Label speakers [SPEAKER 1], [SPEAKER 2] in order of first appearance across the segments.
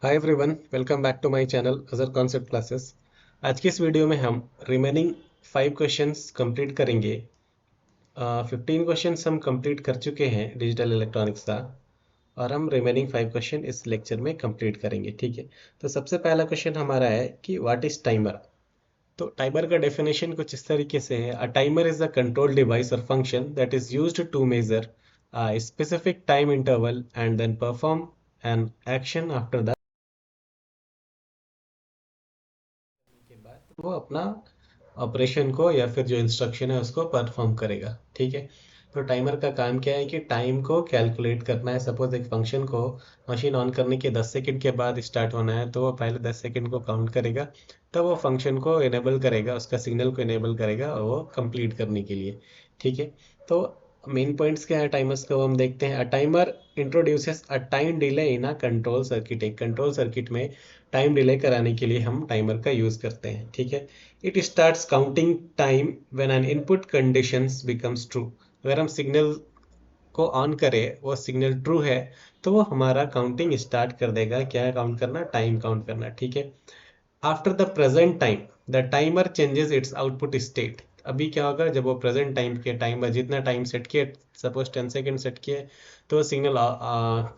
[SPEAKER 1] Hi everyone, welcome back to my channel अजर concept classes. आज की इस वीडियो में हम रिमेनिंग 5 क्वेश्चंस कंप्लीट करेंगे। 15 क्वेश्चंस हम कंप्लीट कर चुके हैं डिजिटल इलेक्ट्रॉनिक्स का, और हम रिमेनिंग 5 क्वेश्चन इस लेक्चर में कंप्लीट करेंगे। ठीक है, तो सबसे पहला क्वेश्चन हमारा है कि व्हाट इज टाइमर। तो टाइमर का डेफिनेशन कुछ इस तरीके से है: a timer is a control device और function that is used to measure a specific time interval and then perform an action after that के बाद वो अपना ऑपरेशन को या फिर जो इंस्ट्रक्शन है उसको परफॉर्म करेगा। ठीक है, तो टाइमर का काम क्या है कि टाइम को कैलकुलेट करना है। सपोज एक फंक्शन को मशीन ऑन करने के 10 सेकंड के बाद स्टार्ट होना है, तो वो पहले 10 सेकंड को काउंट करेगा, तब वो फंक्शन को इनेबल करेगा, उसका सिग्नल को इनेबल करेगा और वो कंप्लीट करने के लिए। ठीक है, तो मेन पॉइंट्स क्या है टाइमर्स का वो हम देखते हैं। A timer introduces a time delay in a control circuit. एक कंट्रोल सर्किट में टाइम डिले कराने के लिए हम टाइमर का यूज करते हैं। ठीक है, it starts counting time when an input conditions becomes true. अगर हम सिग्नल को ऑन करें, वो सिग्नल ट्रू है, तो वो हमारा काउंटिंग स्टार्ट कर देगा। क्या काउंट करना? टाइम काउंट करना। ठीक है, after the present time the timer changes it's output state. अभी क्या होगा, जब वो प्रेजेंट टाइम के टाइमर जितना टाइम सेट किए, सपोज 10 सेकेंड सेट किए, तो वो सिग्नल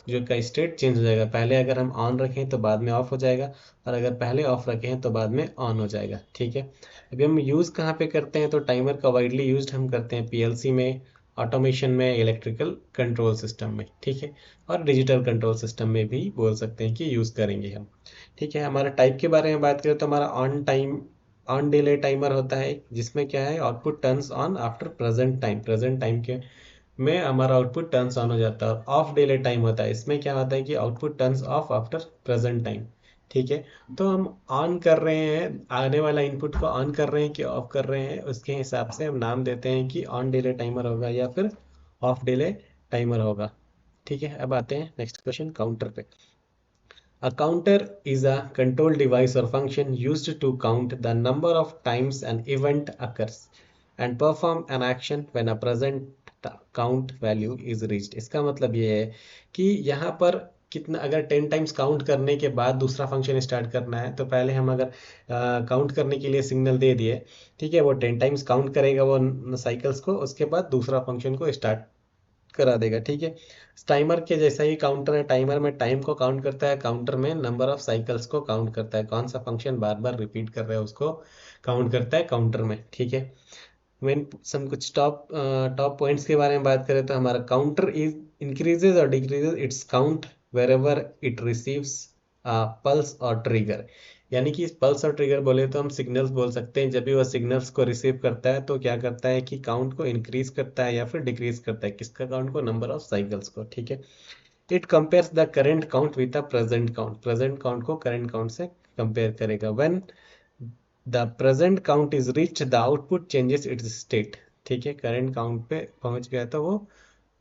[SPEAKER 1] जो का स्टेट चेंज हो जाएगा। पहले अगर हम ऑन रखें तो बाद में ऑफ हो जाएगा, और अगर पहले ऑफ रखें तो बाद में ऑन हो जाएगा। ठीक है, अभी हम यूज़ कहाँ पे करते हैं? तो टाइमर का वाइडली यूज्ड हम करते हैं पीएलसी में, ऑटोमेशन में, इलेक्ट्रिकल कंट्रोल सिस्टम में। ठीक है, और डिजिटल कंट्रोल सिस्टम में भी बोल सकते हैं कि यूज़ करेंगे हम। ठीक है, हमारा टाइप के बारे में बात करें तो हमारा on time on delay timer होता है, जिसमें क्या है, output turns on after present time. Present time के में हमारा आउटपुट टर्न्स ऑन हो जाता है। और ऑफ डिले टाइम होता है, इसमें क्या होता है कि output turns of after present time. ठीक है, तो हम ऑन कर रहे हैं, आने वाला इनपुट को ऑन कर रहे हैं कि ऑफ कर रहे हैं, उसके हिसाब से हम नाम देते हैं कि ऑन डिले टाइमर होगा या फिर ऑफ डिले टाइमर होगा। ठीक है, अब आते हैं नेक्स्ट क्वेश्चन, काउंटर पे। A counter is a control device or function used to count the number of times an event occurs and perform an action when a present count value is reached। इसका मतलब ये है कि यहाँ पर कितना, अगर 10 टाइम्स काउंट करने के बाद दूसरा फंक्शन स्टार्ट करना है, तो पहले हम अगर काउंट करने के लिए सिग्नल दे दिए, ठीक है, वो 10 टाइम्स काउंट करेगा वो साइकिल्स को, उसके बाद दूसरा फंक्शन को स्टार्ट करा देगा। ठीक है, टाइमर के जैसा ही काउंटर है, टाइमर में टाइम को काउंट करता है, काउंटर में नंबर ऑफ साइकिल्स को काउंट करता है। कौन सा फंक्शन बार बार रिपीट कर रहा है उसको काउंट करता है काउंटर में। ठीक है, मेन सम कुछ टॉप पॉइंट्स के बारे में बात करें तो हमारा काउंटर इज इंक्रीजेज और decreases its count wherever it receives pulse और ट्रिगर। यानी कि पल्स और ट्रिगर बोले तो हम सिग्नल्स बोल सकते हैं। जब भी वह सिग्नल्स को रिसीव करता है तो क्या करता है कि काउंट को इंक्रीज करता है या फिर डिक्रीज करता है। किसका काउंट को? नंबर ऑफ साइकिल्स को। ठीक है, it compares the current count with the present count. Present count को करेंट काउंट से कंपेयर करेगा। When the present count is reached the output changes it's state. ठीक है, करेंट काउंट पे पहुंच गया तो वो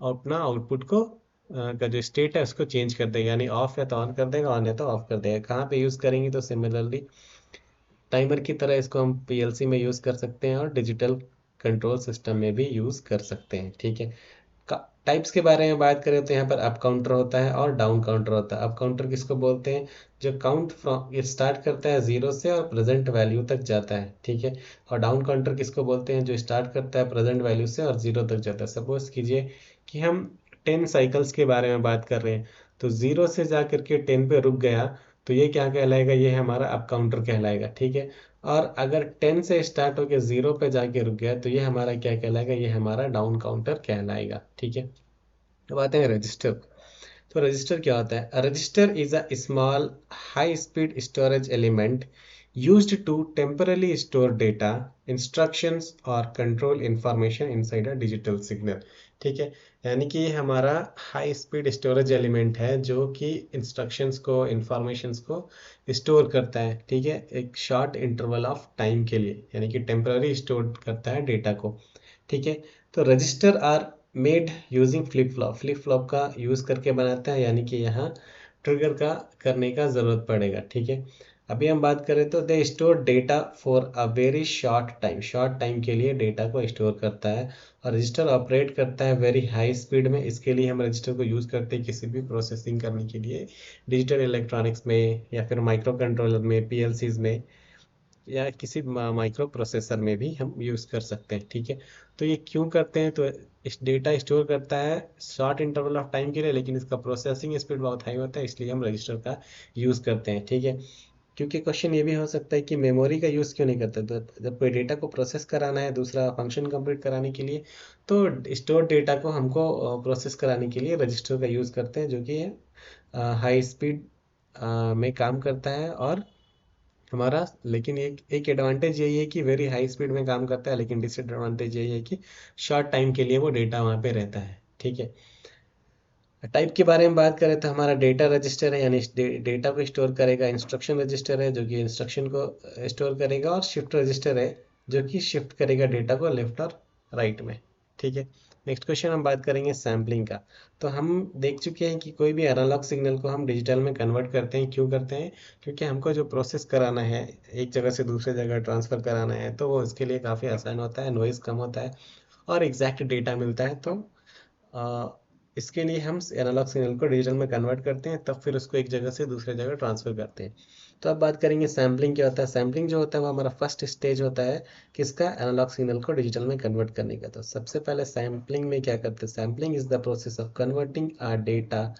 [SPEAKER 1] अपना आउटपुट को का जो स्टेट है उसको चेंज कर देगा। यानी ऑफ है तो ऑन कर देगा, ऑन है तो ऑफ कर देगा। कहाँ पे यूज़ करेंगे? तो सिमिलरली टाइमर की तरह इसको हम पीएलसी में यूज़ कर सकते हैं और डिजिटल कंट्रोल सिस्टम में भी यूज़ कर सकते हैं। ठीक है, टाइप्स के बारे में बात करें तो यहाँ पर अप काउंटर होता है और डाउन काउंटर होता है। अप काउंटर किसको बोलते हैं? जो काउंट फ्रॉम ये स्टार्ट करता है जीरो से और प्रेजेंट वैल्यू तक जाता है। ठीक है, और डाउन काउंटर किसको बोलते हैं? जो स्टार्ट करता है प्रेजेंट वैल्यू से और जीरो तक जाता है। सपोज कीजिए कि हम 10 साइकिल्स के बारे में बात कर रहे हैं, तो जीरो से जा करके 10 पे रुक गया, तो ये क्या कहलाएगा? ये हमारा अप काउंटर कहलाएगा। ठीक है, और अगर 10 से स्टार्ट होकर जीरो पे जाके रुक गया, तो ये हमारा क्या कहलाएगा? ये हमारा डाउन काउंटर कहलाएगा। ठीक है, अब आते हैं रजिस्टर। तो रजिस्टर क्या होता है? Register is a small high speed storage element used to temporarily store data, instructions और control information inside a digital signal। ठीक है, यानी कि ये हमारा हाई स्पीड स्टोरेज एलिमेंट है जो कि इंस्ट्रक्शंस को, इंफॉर्मेशंस को स्टोर करता है। ठीक है, एक शॉर्ट इंटरवल ऑफ टाइम के लिए, यानी कि टेम्पररी स्टोर करता है डेटा को। ठीक है, तो register are made using flip flop. Flip flop का यूज़ करके बनाता है, यानी कि यहाँ ट्रिगर का करने का ज़रूरत पड़ेगा। ठीक है, अभी हम बात करें तो they store data for a very short time के लिए डेटा को स्टोर करता है। और रजिस्टर ऑपरेट करता है वेरी हाई स्पीड में। इसके लिए हम रजिस्टर को यूज़ करते हैं किसी भी प्रोसेसिंग करने के लिए, डिजिटल इलेक्ट्रॉनिक्स में या फिर माइक्रो कंट्रोलर में, पीएलसीज में, या किसी माइक्रो प्रोसेसर में भी हम यूज़ कर सकते हैं। ठीक है, तो ये क्यों करते हैं? तो इस डेटा स्टोर करता है शॉर्ट इंटरवल ऑफ टाइम के लिए, लेकिन इसका प्रोसेसिंग स्पीड बहुत हाई होता है, इसलिए हम रजिस्टर का यूज़ करते हैं। ठीक है, क्योंकि क्वेश्चन ये भी हो सकता है कि मेमोरी का यूज़ क्यों नहीं करते? तो जब कोई डेटा को प्रोसेस कराना है, दूसरा फंक्शन कंप्लीट कराने के लिए, तो स्टोर डेटा को हमको प्रोसेस कराने के लिए रजिस्टर का यूज़ करते हैं, जो कि हाई स्पीड में काम करता है। और हमारा लेकिन एक एक एडवांटेज यही है कि वेरी हाई स्पीड में काम करता है, लेकिन डिसएडवांटेज यही है कि शॉर्ट टाइम के लिए वो डेटा वहाँ पे रहता है। ठीक है, टाइप के बारे में बात करें तो हमारा डेटा रजिस्टर है, यानी डेटा को स्टोर करेगा। इंस्ट्रक्शन रजिस्टर है जो कि इंस्ट्रक्शन को स्टोर करेगा। और शिफ्ट रजिस्टर है जो कि शिफ्ट करेगा डेटा को लेफ्ट और राइट में। ठीक है, नेक्स्ट क्वेश्चन हम बात करेंगे सैम्पलिंग का। तो हम देख चुके हैं कि कोई भी एनालॉग सिग्नल को हम डिजिटल में कन्वर्ट करते हैं। क्यों करते हैं? क्योंकि हमको जो प्रोसेस कराना है, एक जगह से दूसरे जगह ट्रांसफ़र कराना है, तो वो इसके लिए काफ़ी आसान होता है, नॉइज़ कम होता है और एग्जैक्ट डेटा मिलता है। तो अ, इसके लिए हम एनालॉग सिग्नल को डिजिटल में कन्वर्ट करते हैं, तब फिर उसको एक जगह से दूसरे जगह ट्रांसफर करते हैं। तो अब बात करेंगे सैम्पलिंग क्या होता है। सैम्पलिंग जो होता है वो हमारा फर्स्ट स्टेज होता है किसका? एनालॉग सिग्नल को डिजिटल में कन्वर्ट करने का। तो सबसे पहले सैम्पलिंग में क्या करते हैं? Sampling is the process of converting a data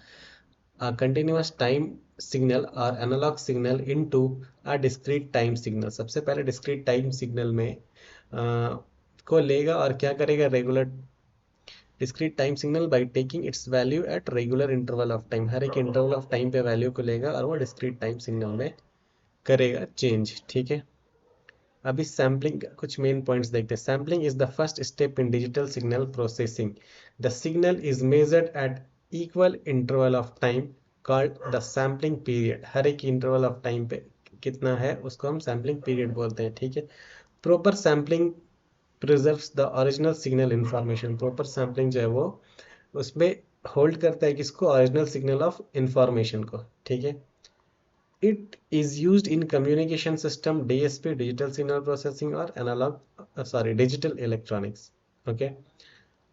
[SPEAKER 1] a continuous time signal or analog signal into a discrete time signal। सबसे पहले discrete time signal में को लेगा और क्या करेगा? Regular discrete time signal by taking its value at regular interval of time. हर एक इंटरवल ऑफ टाइम पे वैल्यू को लेगा और वो डिस्क्रीट टाइम सिग्नल में करेगा चेंज। ठीक है, अभी सैम्पलिंग कुछ मेन पॉइंट्स देखते हैं। Sampling is the first step in digital signal processing. The signal is measured at equal interval of time called the sampling period. हर एक इंटरवल ऑफ टाइम पे कितना है उसको हम सैम्पलिंग पीरियड बोलते हैं। ठीक है, proper sampling preserves the original signal information. Proper sampling जो है वो उसमें होल्ड करता है किसको? ओरिजिनल सिग्नल ऑफ इंफॉर्मेशन को। ठीक है, it is used in communication system, DSP, digital signal processing और एनालॉग डिजिटल इलेक्ट्रॉनिक्स। ओके,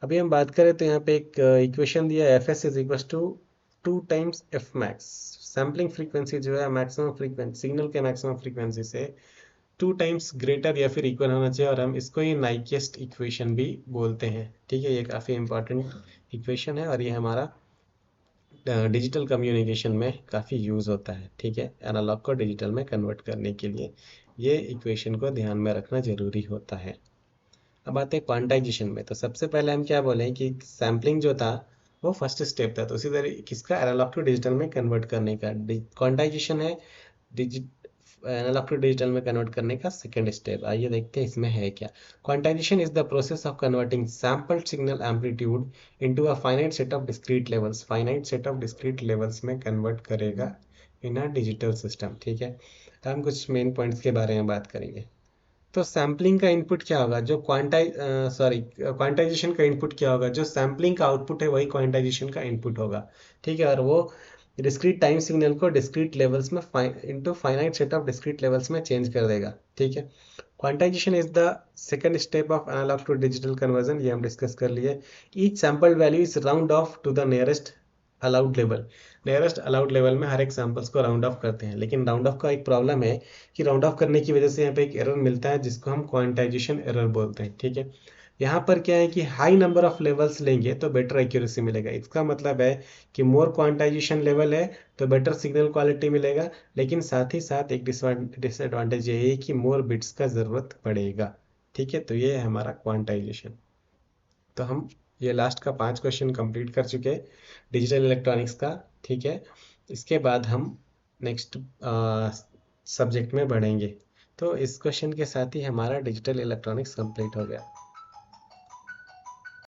[SPEAKER 1] अभी हम बात करें तो यहाँ पे एक इक्वेशन दिया है, F S is equal to 2 times F max. Sampling frequency जो है मैक्सिमम फ्रीक्वेंसी, सिग्नल के मैक्सिमम फ्रीक्वेंसी से 2 टाइम्स ग्रेटर या फिर इक्वल होना चाहिए। और हम इसको ये नाइक्वेस्ट इक्वेशन भी बोलते हैं। ठीक है, ये काफ़ी इंपॉर्टेंट इक्वेशन है और ये हमारा डिजिटल कम्युनिकेशन में काफ़ी यूज़ होता है। ठीक है, एनालॉग को डिजिटल में कन्वर्ट करने के लिए ये इक्वेशन को ध्यान में रखना ज़रूरी होता है। अब आते हैं क्वांटाइजेशन में। तो सबसे पहले हम क्या बोलें कि सैम्पलिंग जो था वो फर्स्ट स्टेप था, तो उसी तरह किसका? एनालॉग टू डिजिटल में कन्वर्ट करने का। क्वांटाइजेशन है एनालॉग टू डिजिटल में कन्वर्ट करने का सेकंड स्टेप। आइए देखते हैं इसमें है क्या। Quantization is the process of converting sampled signal amplitude into a finite set of discrete levels. Finite set of discrete levels में कन्वर्ट करेगा इन अ डिजिटल सिस्टम। ठीक है, तो हम कुछ मेन पॉइंट्स के बारे में बात करेंगे। तो सैम्पलिंग का इनपुट क्या होगा? जो क्वांटाइजेशन का इनपुट क्या होगा? जो सैम्पलिंग का आउटपुट है वही क्वांटाइजेशन का इनपुट होगा। ठीक है, और वो डिस्क्रीट टाइम सिग्नल को डिस्क्रीट लेवल्स में into finite set of discrete levels में चेंज कर देगा। ठीक है, quantization is the second step of analogue to digital conversion, ये हम डिस्कस कर लिए। Each sample value is round off to the nearest allowed level. Nearest allowed level में हर एक सैंपल्स को राउंड ऑफ करते हैं, लेकिन राउंड ऑफ का एक प्रॉब्लम है कि राउंड ऑफ करने की वजह से यहाँ पे एक एरर मिलता है जिसको हम क्वांटाइजेशन एरर बोलते हैं। ठीक है, यहाँ पर क्या है कि हाई नंबर ऑफ लेवल्स लेंगे तो बेटर एक्यूरेसी मिलेगा। इसका मतलब है कि मोर क्वांटाइजेशन लेवल है तो बेटर सिग्नल क्वालिटी मिलेगा, लेकिन साथ ही साथ एक डिसएडवांटेज ये है कि मोर बिट्स का ज़रूरत पड़ेगा। ठीक है, तो ये है हमारा क्वांटाइजेशन। तो हम ये लास्ट का 5 क्वेश्चन कंप्लीट कर चुके हैं डिजिटल इलेक्ट्रॉनिक्स का। ठीक है, इसके बाद हम नेक्स्ट सब्जेक्ट में बढ़ेंगे। तो इस क्वेश्चन के साथ ही हमारा डिजिटल इलेक्ट्रॉनिक्स कंप्लीट हो गया।